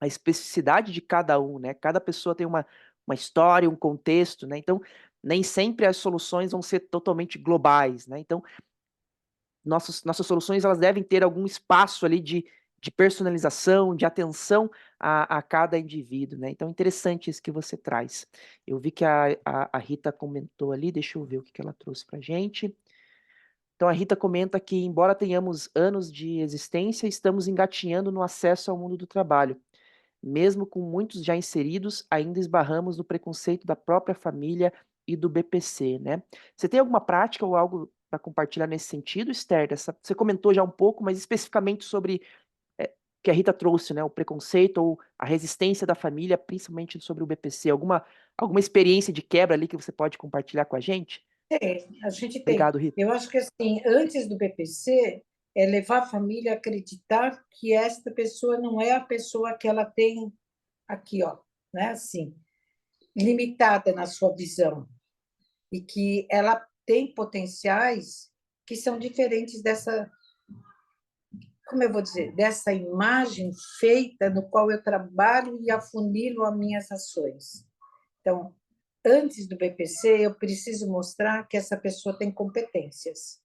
especificidade de cada um, né? Cada pessoa tem uma história, um contexto, né? Então, nem sempre as soluções vão ser totalmente globais, né? Então, nossas soluções elas devem ter algum espaço ali de personalização, de atenção a cada indivíduo, né? Então, interessante isso que você traz. Eu vi que a Rita comentou ali, deixa eu ver o que ela trouxe para gente. Então, a Rita comenta que, embora tenhamos anos de existência, estamos engatinhando no acesso ao mundo do trabalho. Mesmo com muitos já inseridos, ainda esbarramos no preconceito da própria família e do BPC, né? Você tem alguma prática ou algo para compartilhar nesse sentido, Esther? Você comentou já um pouco, mas especificamente sobre que a Rita trouxe, né? O preconceito ou a resistência da família, principalmente sobre o BPC. Alguma experiência de quebra ali que você pode compartilhar com a gente? A gente tem. Obrigado, Rita. Eu acho que, assim, antes do BPC, é levar a família a acreditar que esta pessoa não é a pessoa que ela tem aqui, ó, né? Assim, limitada na sua visão, e que ela tem potenciais que são diferentes dessa, como eu vou dizer, dessa imagem feita no qual eu trabalho e afunilo as minhas ações. Então, antes do BPC, eu preciso mostrar que essa pessoa tem competências.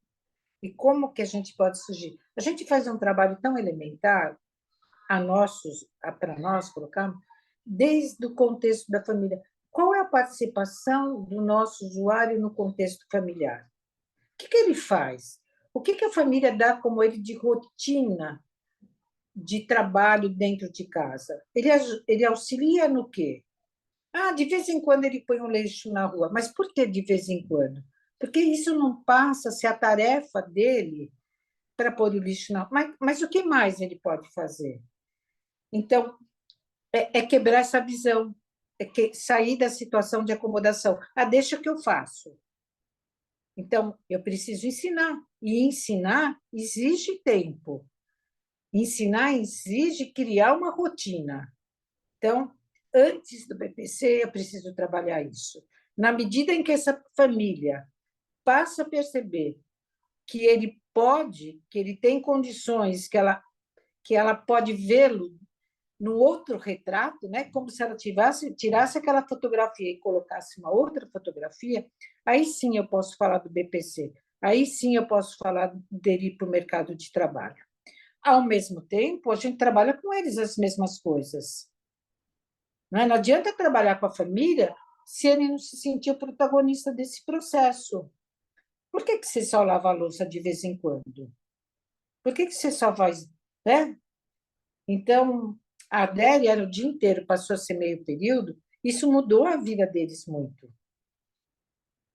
E como que a gente pode surgir? A gente faz um trabalho tão elementar para nós colocarmos, desde o contexto da família. Qual é a participação do nosso usuário no contexto familiar? O que ele faz? O que a família dá como ele de rotina de trabalho dentro de casa? Ele auxilia no quê? De vez em quando ele põe um lixo na rua. Mas por que de vez em quando? Porque isso não passa a ser a tarefa dele para pôr o lixo na rua. Mas o que mais ele pode fazer? Então, é quebrar essa visão. sair da situação de acomodação. Ah, deixa que eu faço. Então, eu preciso ensinar. E ensinar exige tempo. Ensinar exige criar uma rotina. Então, antes do BPC, eu preciso trabalhar isso. Na medida em que essa família passa a perceber que ele pode, que ele tem condições, que ela pode vê-lo no outro retrato, né? Como se ela tirasse aquela fotografia e colocasse uma outra fotografia, aí sim eu posso falar do BPC, aí sim eu posso falar dele ir para o mercado de trabalho. Ao mesmo tempo, a gente trabalha com eles as mesmas coisas. Não adianta trabalhar com a família se ele não se sentir o protagonista desse processo. Por que você só lava a louça de vez em quando? Por que você só faz, né? Então, a Adélia era o dia inteiro, passou a ser meio período, isso mudou a vida deles muito.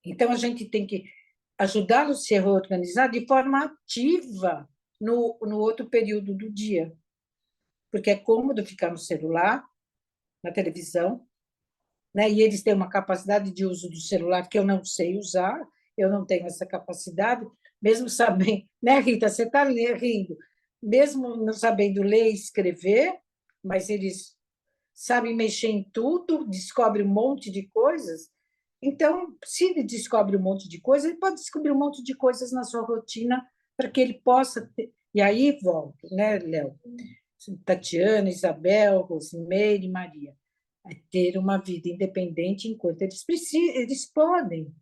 Então, a gente tem que ajudá-los a se reorganizar de forma ativa no outro período do dia. Porque é cômodo ficar no celular, na televisão, né? E eles têm uma capacidade de uso do celular que eu não sei usar, eu não tenho essa capacidade, mesmo sabendo, né, Rita, você está rindo, mesmo não sabendo ler e escrever, mas eles sabem mexer em tudo, descobrem um monte de coisas. Então, se ele descobre um monte de coisas, ele pode descobrir um monte de coisas na sua rotina para que ele possa ter... E aí volto, né, Léo? Tatiana, Isabel, Rosimeire, Maria. É ter uma vida independente enquanto eles precisam, eles podem,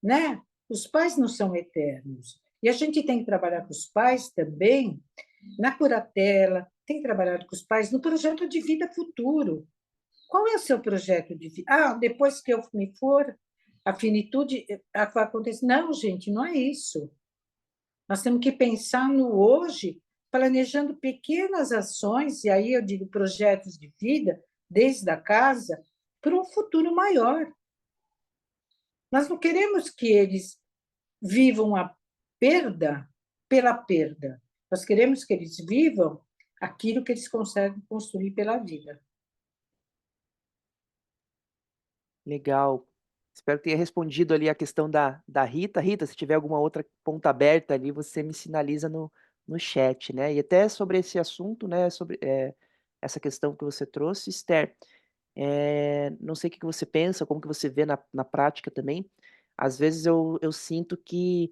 né? Os pais não são eternos. E a gente tem que trabalhar com os pais também na curatela, tem que trabalhar com os pais no projeto de vida futuro. Qual é o seu projeto de vida? Ah, depois que eu me for, a finitude vai acontecer. Não, gente, não é isso. Nós temos que pensar no hoje, planejando pequenas ações, e aí eu digo projetos de vida, desde a casa, para um futuro maior. Nós não queremos que eles vivam a perda pela perda. Nós queremos que eles vivam aquilo que eles conseguem construir pela vida. Legal. Espero que tenha respondido ali a questão da Rita. Rita, se tiver alguma outra ponta aberta ali, você me sinaliza no chat, né? E até sobre esse assunto, né? Sobre essa questão que você trouxe, Esther. Não sei o que você pensa, como que você vê na prática também. Às vezes eu sinto que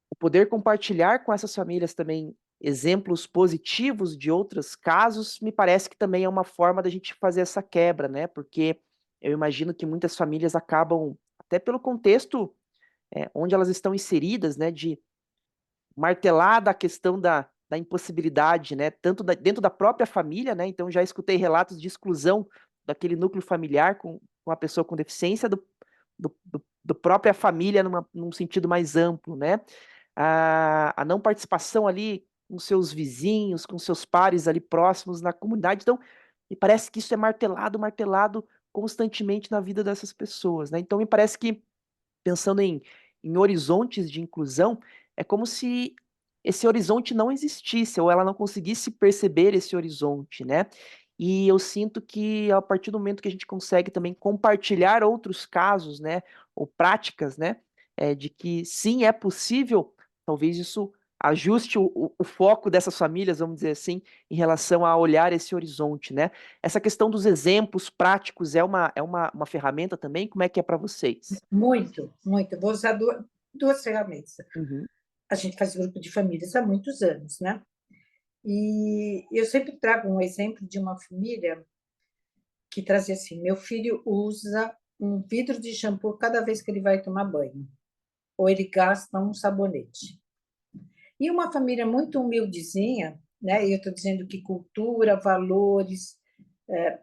o poder compartilhar com essas famílias também exemplos positivos de outros casos, me parece que também é uma forma da gente fazer essa quebra, né? Porque eu imagino que muitas famílias acabam, até pelo contexto onde elas estão inseridas, né, de martelar da questão da impossibilidade, né, tanto dentro da própria família, né, então já escutei relatos de exclusão daquele núcleo familiar com a pessoa com deficiência do própria família num sentido mais amplo, né, a não participação ali com seus vizinhos, com seus pares ali próximos na comunidade, então me parece que isso é martelado constantemente na vida dessas pessoas, né, então me parece que pensando em horizontes de inclusão, é como se esse horizonte não existisse, ou ela não conseguisse perceber esse horizonte, né? E eu sinto que a partir do momento que a gente consegue também compartilhar outros casos, né, ou práticas, né, de que sim, é possível, talvez isso ajuste o foco dessas famílias, vamos dizer assim, em relação a olhar esse horizonte, né? Essa questão dos exemplos práticos é uma ferramenta também? Como é que é para vocês? Muito, muito. Vou usar duas ferramentas. Uhum. A gente faz grupo de famílias há muitos anos, né? E eu sempre trago um exemplo de uma família que trazia assim: meu filho usa um vidro de shampoo cada vez que ele vai tomar banho, ou ele gasta um sabonete. E uma família muito humildezinha, né? E eu estou dizendo que cultura, valores,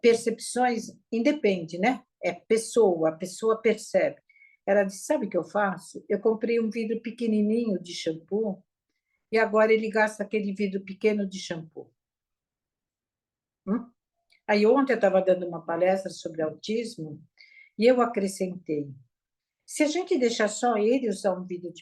percepções independe, né? É pessoa, a pessoa percebe. Ela disse: sabe o que eu faço? Eu comprei um vidro pequenininho de shampoo e agora ele gasta aquele vidro pequeno de shampoo. Aí ontem eu estava dando uma palestra sobre autismo e eu acrescentei: se a gente deixar só ele usar um vidro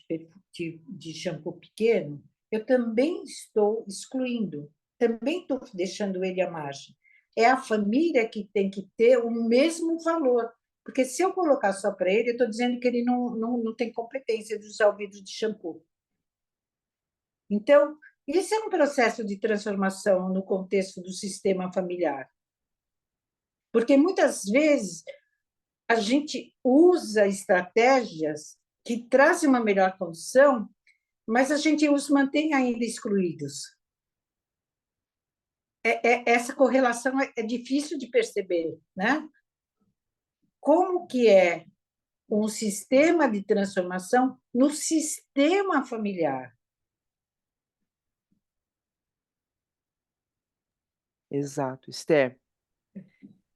de shampoo pequeno, eu também estou excluindo, também estou deixando ele à margem. é a família que tem que ter o mesmo valor. Porque se eu colocar só para ele, eu estou dizendo que ele não tem competência de usar o vidro de shampoo. Então, esse é um processo de transformação no contexto do sistema familiar. Porque muitas vezes a gente usa estratégias que trazem uma melhor condição, mas a gente os mantém ainda excluídos. Essa correlação é difícil de perceber, né? Como que é um sistema de transformação no sistema familiar? Exato. Esther,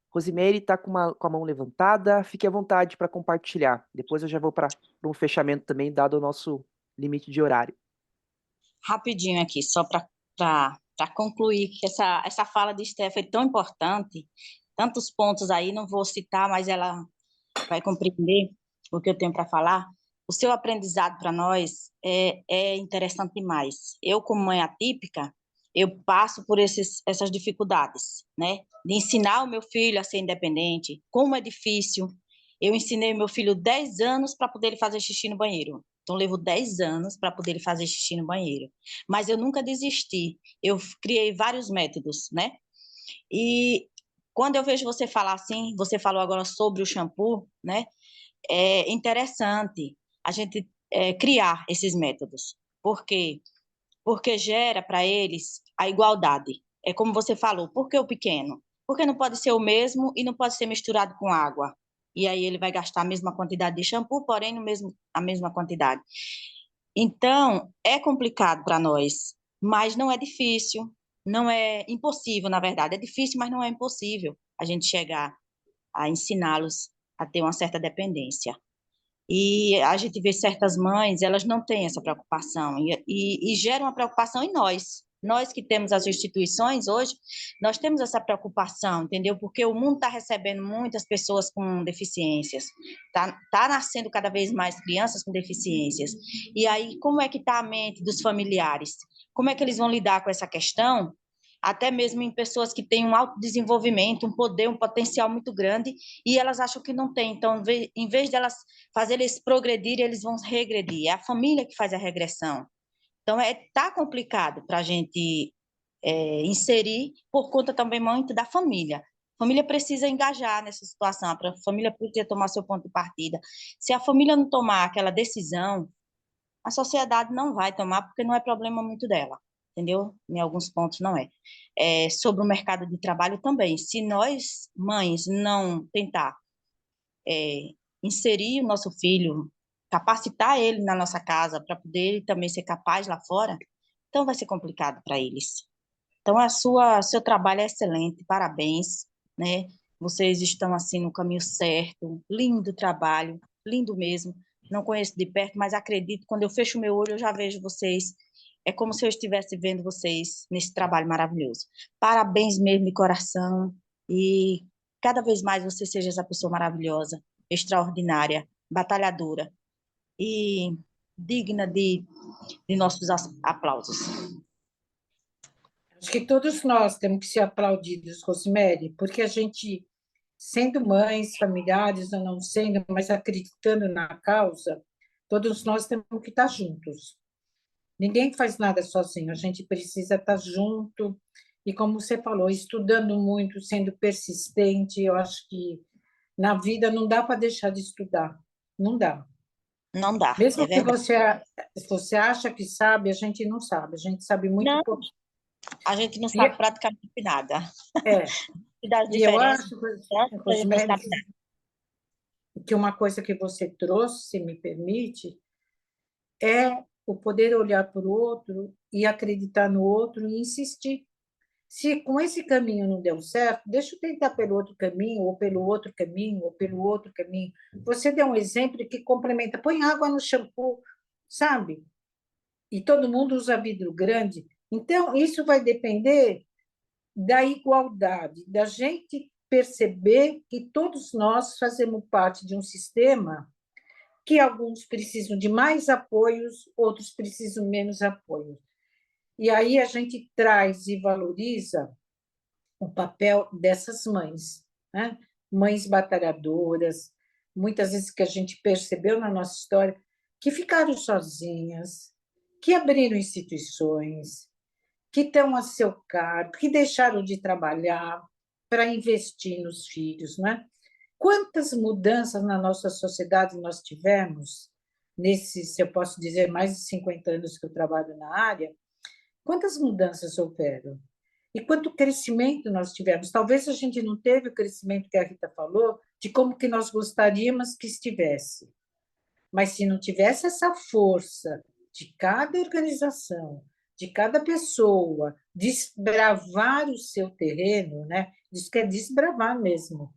Rosemary está com a mão levantada, fique à vontade para compartilhar. Depois eu já vou para um fechamento também, dado o nosso limite de horário. Rapidinho aqui, só para concluir, que essa fala de Esther foi tão importante, tantos pontos aí, não vou citar, mas ela vai compreender o que eu tenho para falar. O seu aprendizado para nós é interessante demais. Eu, como mãe atípica, eu passo por essas dificuldades, né? De ensinar o meu filho a ser independente, como é difícil. Eu ensinei meu filho 10 anos para poder ele fazer xixi no banheiro. Então, levou 10 anos para poder ele fazer xixi no banheiro. Mas eu nunca desisti. Eu criei vários métodos, né? E quando eu vejo você falar assim, você falou agora sobre o shampoo, né? É interessante a gente criar esses métodos. Por quê? Porque gera para eles a igualdade. É como você falou, por que o pequeno? Porque não pode ser o mesmo e não pode ser misturado com água. E aí ele vai gastar a mesma quantidade de shampoo, porém a mesma quantidade. Então, é complicado para nós, mas não é difícil, não é impossível, na verdade. É difícil, mas não é impossível a gente chegar a ensiná-los a ter uma certa dependência. E a gente vê certas mães, elas não têm essa preocupação e gera uma preocupação em nós. Nós que temos as instituições hoje, nós temos essa preocupação, entendeu? Porque o mundo está recebendo muitas pessoas com deficiências, tá nascendo cada vez mais crianças com deficiências. E aí, como é que está a mente dos familiares? Como é que eles vão lidar com essa questão? Até mesmo em pessoas que têm um alto desenvolvimento, um poder, um potencial muito grande, e elas acham que não tem. Então, em vez de elas fazer eles progredir, eles vão regredir. É a família que faz a regressão. Então, tá complicado para a gente inserir, por conta também muito da família. A família precisa engajar nessa situação, a família precisa tomar seu ponto de partida. Se a família não tomar aquela decisão, a sociedade não vai tomar, porque não é problema muito dela, entendeu? Em alguns pontos não é. Sobre o mercado de trabalho também. Se nós, mães, não tentar inserir o nosso filho, capacitar ele na nossa casa para poder ele também ser capaz lá fora, então vai ser complicado para eles. Então, seu trabalho é excelente, parabéns, né? Vocês estão, assim, no caminho certo, lindo trabalho, lindo mesmo. Não conheço de perto, mas acredito, quando eu fecho meu olho, eu já vejo vocês. É como se eu estivesse vendo vocês nesse trabalho maravilhoso. Parabéns mesmo de coração e cada vez mais você seja essa pessoa maravilhosa, extraordinária, batalhadora e digna de nossos aplausos. Acho que todos nós temos que ser aplaudidos, Rosemary, porque a gente, sendo mães, familiares ou não sendo, mas acreditando na causa, todos nós temos que estar juntos. Ninguém faz nada sozinho, a gente precisa estar junto. E como você falou, estudando muito, sendo persistente, eu acho que na vida não dá para deixar de estudar, não dá. Não dá, Mesmo é que verdade. você acha que sabe, a gente não sabe, a gente sabe muito Não, pouco. a gente não E, sabe praticamente nada. é, E das e eu diferenças, acho, a gente não Rosemary, sabe nada. que uma coisa que você trouxe, se me permite, é o poder olhar para o outro e acreditar no outro e insistir. Se com esse caminho não deu certo, deixa eu tentar pelo outro caminho, ou pelo outro caminho, ou pelo outro caminho. Você deu um exemplo que complementa. Põe água no shampoo, sabe? E todo mundo usa vidro grande. Então, isso vai depender da igualdade, da gente perceber que todos nós fazemos parte de um sistema que alguns precisam de mais apoios, outros precisam menos apoio. E aí a gente traz e valoriza o papel dessas mães, né? Mães batalhadoras, muitas vezes que a gente percebeu na nossa história, que ficaram sozinhas, que abriram instituições, que estão a seu cargo, que deixaram de trabalhar para investir nos filhos, né? Quantas mudanças na nossa sociedade nós tivemos nesses, eu posso dizer, mais de 50 anos que eu trabalho na área, quantas mudanças houveram? E quanto crescimento nós tivemos? Talvez a gente não teve o crescimento que a Rita falou, de como que nós gostaríamos que estivesse. Mas se não tivesse essa força de cada organização, de cada pessoa, desbravar o seu terreno, né? Isso que é desbravar mesmo.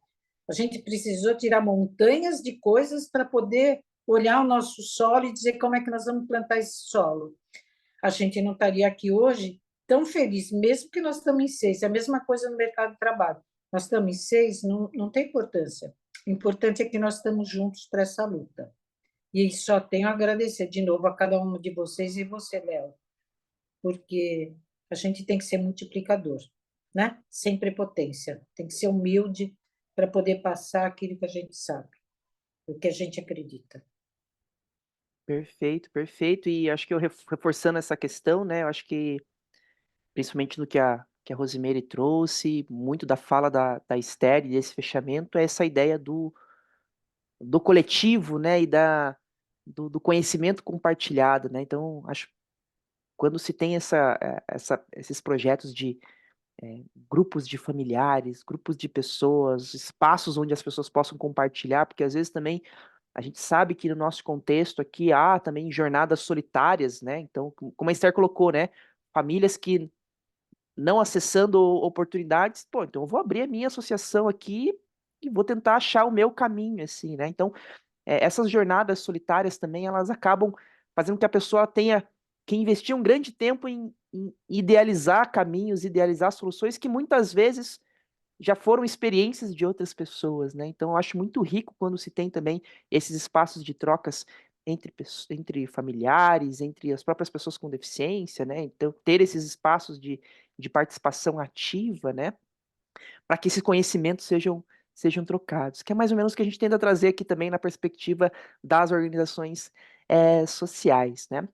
A gente precisou tirar montanhas de coisas para poder olhar o nosso solo e dizer como é que nós vamos plantar esse solo. A gente não estaria aqui hoje tão feliz, mesmo que nós estamos em 6. É a mesma coisa no mercado de trabalho. Nós estamos em 6, não tem importância. O importante é que nós estamos juntos para essa luta. E só tenho a agradecer de novo a cada um de vocês e você, Léo, porque a gente tem que ser multiplicador, né? Sem prepotência. Tem que ser humilde para poder passar aquilo que a gente sabe, o que a gente acredita. Perfeito, perfeito. E acho que eu reforçando essa questão, né? Eu acho que, principalmente no que a Rosemary trouxe, muito da fala da Esther e desse fechamento, é essa ideia do coletivo, né? E do conhecimento compartilhado, né? Então, acho que quando se tem esses projetos de grupos de familiares, grupos de pessoas, espaços onde as pessoas possam compartilhar, porque às vezes também a gente sabe que no nosso contexto aqui há também jornadas solitárias, né? Então, como a Esther colocou, né? Famílias que não acessando oportunidades, pô, então eu vou abrir a minha associação aqui e vou tentar achar o meu caminho, assim, né? Então, essas jornadas solitárias também, elas acabam fazendo com que a pessoa tenha que investir um grande tempo em idealizar caminhos, idealizar soluções que muitas vezes já foram experiências de outras pessoas, né? Então, eu acho muito rico quando se tem também esses espaços de trocas entre familiares, entre as próprias pessoas com deficiência, né? Então, ter esses espaços de participação ativa, né? Para que esses conhecimentos sejam trocados, que é mais ou menos o que a gente tenta trazer aqui também na perspectiva das organizações sociais, né?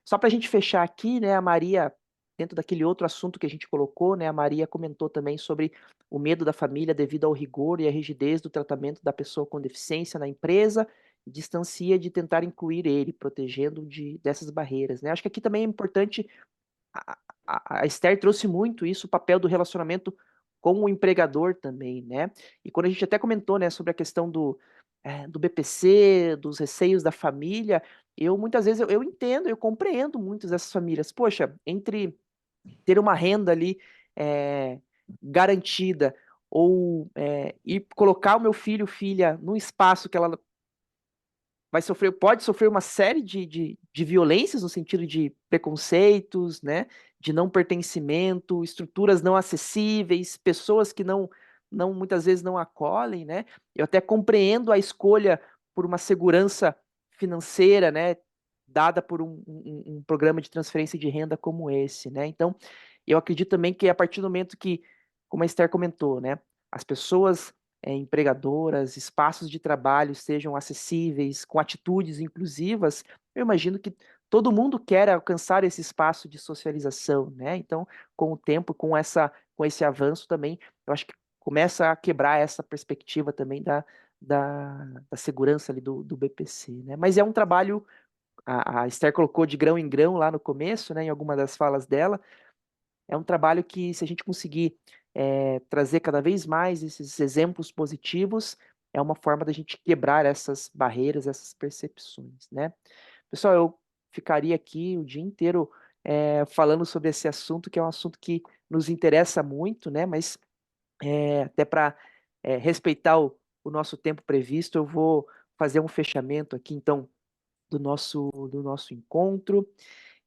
Só para a gente fechar aqui, né, a Maria, dentro daquele outro assunto que a gente colocou, né, a Maria comentou também sobre o medo da família devido ao rigor e à rigidez do tratamento da pessoa com deficiência na empresa, distancia de tentar incluir ele, protegendo dessas barreiras, né? Acho que aqui também é importante a, a Esther trouxe muito isso, o papel do relacionamento com o empregador também, né? E quando a gente até comentou, né, sobre a questão do BPC, dos receios da família, eu muitas vezes eu entendo, eu compreendo muitas dessas famílias. Poxa, entre ter uma renda ali garantida ou ir colocar o meu filho, filha, num espaço que ela pode sofrer uma série de violências no sentido de preconceitos, né, de não pertencimento, estruturas não acessíveis, pessoas que não muitas vezes não acolhem, né? Eu até compreendo a escolha por uma segurança financeira, né, dada por um programa de transferência de renda como esse, né? Então, eu acredito também que a partir do momento que, como a Esther comentou, né, as pessoas empregadoras, espaços de trabalho sejam acessíveis, com atitudes inclusivas, eu imagino que todo mundo quer alcançar esse espaço de socialização, né? Então, com o tempo, com esse avanço também, eu acho que começa a quebrar essa perspectiva também da segurança ali do BPC, né? Mas é um trabalho, a Esther colocou de grão em grão lá no começo, né, em alguma das falas dela, é um trabalho que, se a gente conseguir trazer cada vez mais esses exemplos positivos, é uma forma da gente quebrar essas barreiras, essas percepções, né? Pessoal, eu ficaria aqui o dia inteiro falando sobre esse assunto, que é um assunto que nos interessa muito, né? Mas até para respeitar o nosso tempo previsto, eu vou fazer um fechamento aqui, então, do nosso encontro.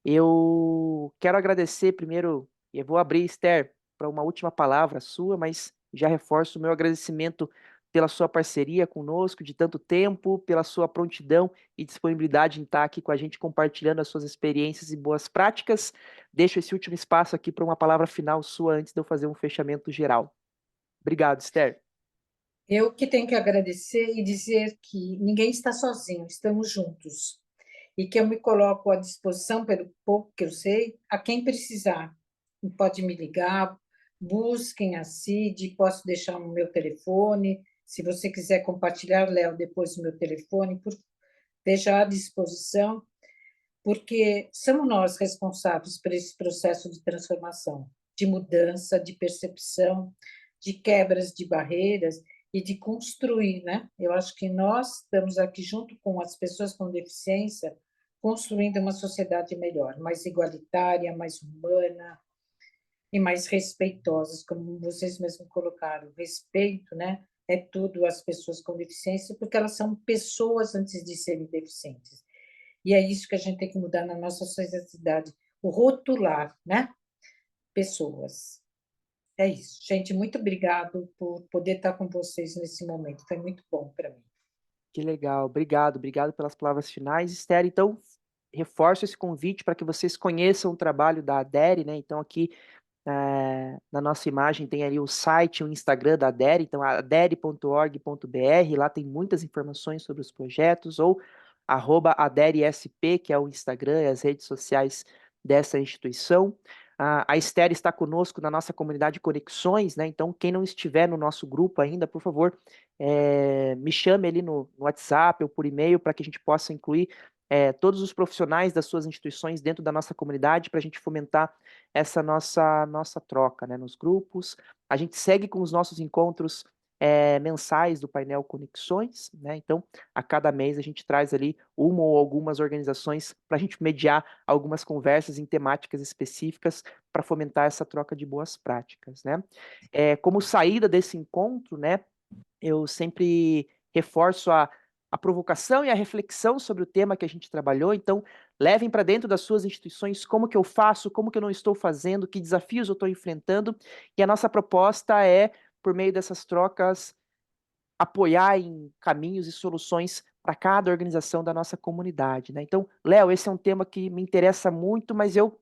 Eu quero agradecer primeiro, e eu vou abrir, Esther, para uma última palavra sua, mas já reforço o meu agradecimento pela sua parceria conosco de tanto tempo, pela sua prontidão e disponibilidade em estar aqui com a gente compartilhando as suas experiências e boas práticas. Deixo esse último espaço aqui para uma palavra final sua antes de eu fazer um fechamento geral. Obrigado, Esther. Eu que tenho que agradecer e dizer que ninguém está sozinho, estamos juntos. E que eu me coloco à disposição, pelo pouco que eu sei, a quem precisar. Pode me ligar, busquem a CID, posso deixar o meu telefone. Se você quiser compartilhar, Léo, depois o meu telefone, esteja à disposição, porque somos nós responsáveis por esse processo de transformação, de mudança, de percepção, de quebras de barreiras e de construir, né? Eu acho que nós estamos aqui junto com as pessoas com deficiência, construindo uma sociedade melhor, mais igualitária, mais humana e mais respeitosa, como vocês mesmos colocaram. Respeito, né? É tudo às pessoas com deficiência, porque elas são pessoas antes de serem deficientes. E é isso que a gente tem que mudar na nossa sociedade, o rotular, né? Pessoas. É isso. Gente, muito obrigado por poder estar com vocês nesse momento. Foi muito bom para mim. Que legal, obrigado pelas palavras finais, Esther. Então, reforço esse convite para que vocês conheçam o trabalho da ADERE, né? Então, aqui na nossa imagem tem ali o site, o Instagram da ADERE, então adere.org.br, lá tem muitas informações sobre os projetos, ou @ADERESP, que é o Instagram e as redes sociais dessa instituição. A Esther está conosco na nossa comunidade Conexões, né? Então, quem não estiver no nosso grupo ainda, por favor, me chame ali no WhatsApp ou por e-mail para que a gente possa incluir todos os profissionais das suas instituições dentro da nossa comunidade para a gente fomentar essa nossa troca, né, nos grupos. A gente segue com os nossos encontros mensais do painel Conexões, né? Então, a cada mês a gente traz ali uma ou algumas organizações para a gente mediar algumas conversas em temáticas específicas para fomentar essa troca de boas práticas, né? Como saída desse encontro, né, eu sempre reforço a provocação e a reflexão sobre o tema que a gente trabalhou. Então, levem para dentro das suas instituições como que eu faço, como que eu não estou fazendo, que desafios eu estou enfrentando. E a nossa proposta é, por meio dessas trocas, apoiar em caminhos e soluções para cada organização da nossa comunidade, né? Então, Léo, esse é um tema que me interessa muito, mas eu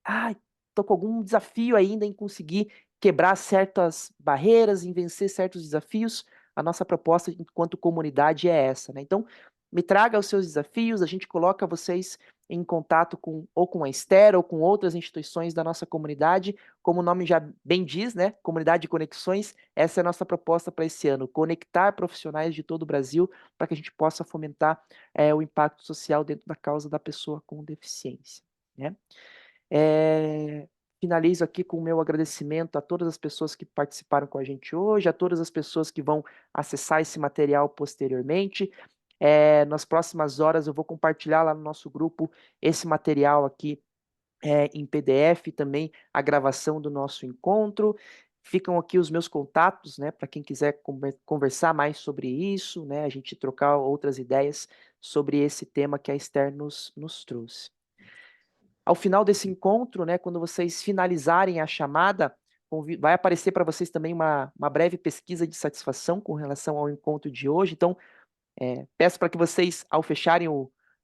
estou com algum desafio ainda em conseguir quebrar certas barreiras, em vencer certos desafios. A nossa proposta enquanto comunidade é essa, né? Então, me traga os seus desafios, a gente coloca vocês em contato ou com a Esther ou com outras instituições da nossa comunidade, como o nome já bem diz, né? Comunidade de Conexões, essa é a nossa proposta para esse ano, conectar profissionais de todo o Brasil para que a gente possa fomentar o impacto social dentro da causa da pessoa com deficiência, né? Finalizo aqui com o meu agradecimento a todas as pessoas que participaram com a gente hoje, a todas as pessoas que vão acessar esse material posteriormente. Nas próximas horas eu vou compartilhar lá no nosso grupo esse material aqui em PDF, também a gravação do nosso encontro. Ficam aqui os meus contatos, né, para quem quiser conversar mais sobre isso, né, a gente trocar outras ideias sobre esse tema que a Esther nos trouxe. Ao final desse encontro, né, quando vocês finalizarem a chamada, vai aparecer para vocês também uma breve pesquisa de satisfação com relação ao encontro de hoje. Então, peço para que vocês, ao fecharem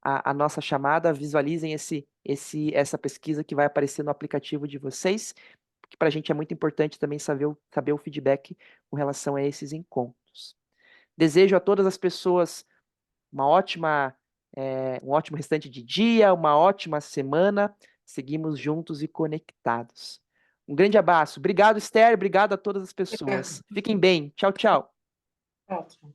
a nossa chamada, visualizem essa pesquisa que vai aparecer no aplicativo de vocês, porque para a gente é muito importante também saber o feedback com relação a esses encontros. Desejo a todas as pessoas um ótimo restante de dia, uma ótima semana. Seguimos juntos e conectados. Um grande abraço. Obrigado, Esther. Obrigado a todas as pessoas. Fiquem bem. Tchau, tchau. Ótimo.